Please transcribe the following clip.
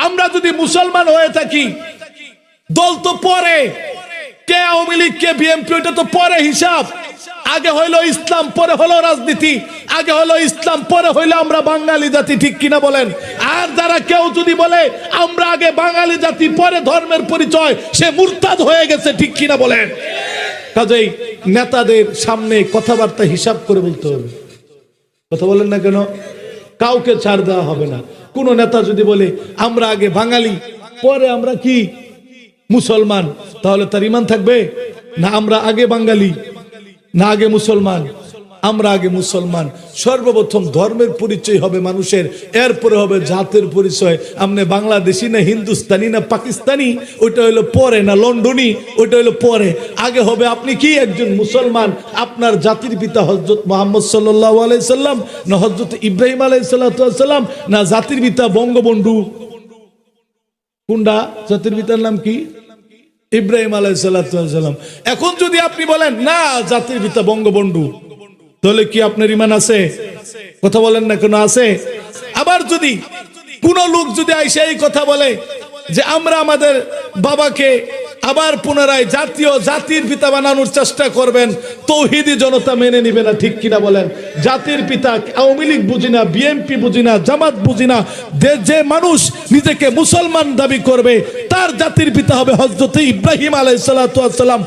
আমরা যদি মুসলমান হয়ে থাকি, দল তো পরে, কে আওয়ামী লীগ কে বিএনপি ওটা তো পরে হিসাব। আগে হইলো ইসলাম, পরে হলো রাজনীতি। আগে হলো ইসলাম, পরে হইলো আমরা বাঙালি জাতি, ঠিক কিনা বলেন? আর যারা কেউ যদি বলে আমরা আগে বাঙালি জাতি পরে ধর্মের পরিচয়, সে মুরতাদ হয়ে গেছে, ঠিক কিনা বলেন? কাজেই নেতাদের সামনে কথাবার্তা হিসাব করে বলতে হবে। কথা বলেন না কেন? কাউকে ছাড় দেওয়া হবে না। কোন নেতা যদি বলে আমরা আগে বাঙালি পরে আমরা কি মুসলমান, তাহলে তার ঈমান থাকবে না? আমরা আগে বাঙালি না আগে মুসলমান? আমরা আগে মুসলমান। সর্বপ্রথম ধর্মের পরিচয় হবে মানুষের, এরপরে হবে জাতের পরিচয়। আপনি বাংলাদেশি না হিন্দুস্তানি না পাকিস্তানি, ওইটা হইলো পরে, না লন্ডনী, ওইটা হইলো পরে। আগে হবে আপনি কি একজন মুসলমান, আপনার জাতির পিতা হযরত মুহাম্মদ সাল্লাল্লাহু আলাইহি সাল্লাম না হযরত ইব্রাহিম আলাইহিস সালাম না জাতির পিতা বঙ্গবন্ধু? কোনটা? জাতির পিতার নাম কি? ইব্রাহিম আলাইহিস সালাম। এখন যদি আপনি বলেন না জাতির পিতা বঙ্গবন্ধু, তাহলে কি আপনার ঈমান আছে? কথা বলেন না কেন? আছে। আবার যদি কোন লোক যদি আইসা এই কথা বলে যে আমরা আমাদের বাবাকে আবার পুনরায় জাতির পিতা বানানোর চেষ্টা করবেন, তৌহিদি জনতা মেনে নিবে না, ঠিক কিনা বলেন? জাতির পিতা আওয়ামী লীগ বুঝি না, বিএনপি বুঝি না, জামাত বুঝি না, যে মানুষ নিজেকে মুসলমান দাবি করবে তার জাতির পিতা হবে হযরত ইব্রাহিম আলাইহিস সালাম।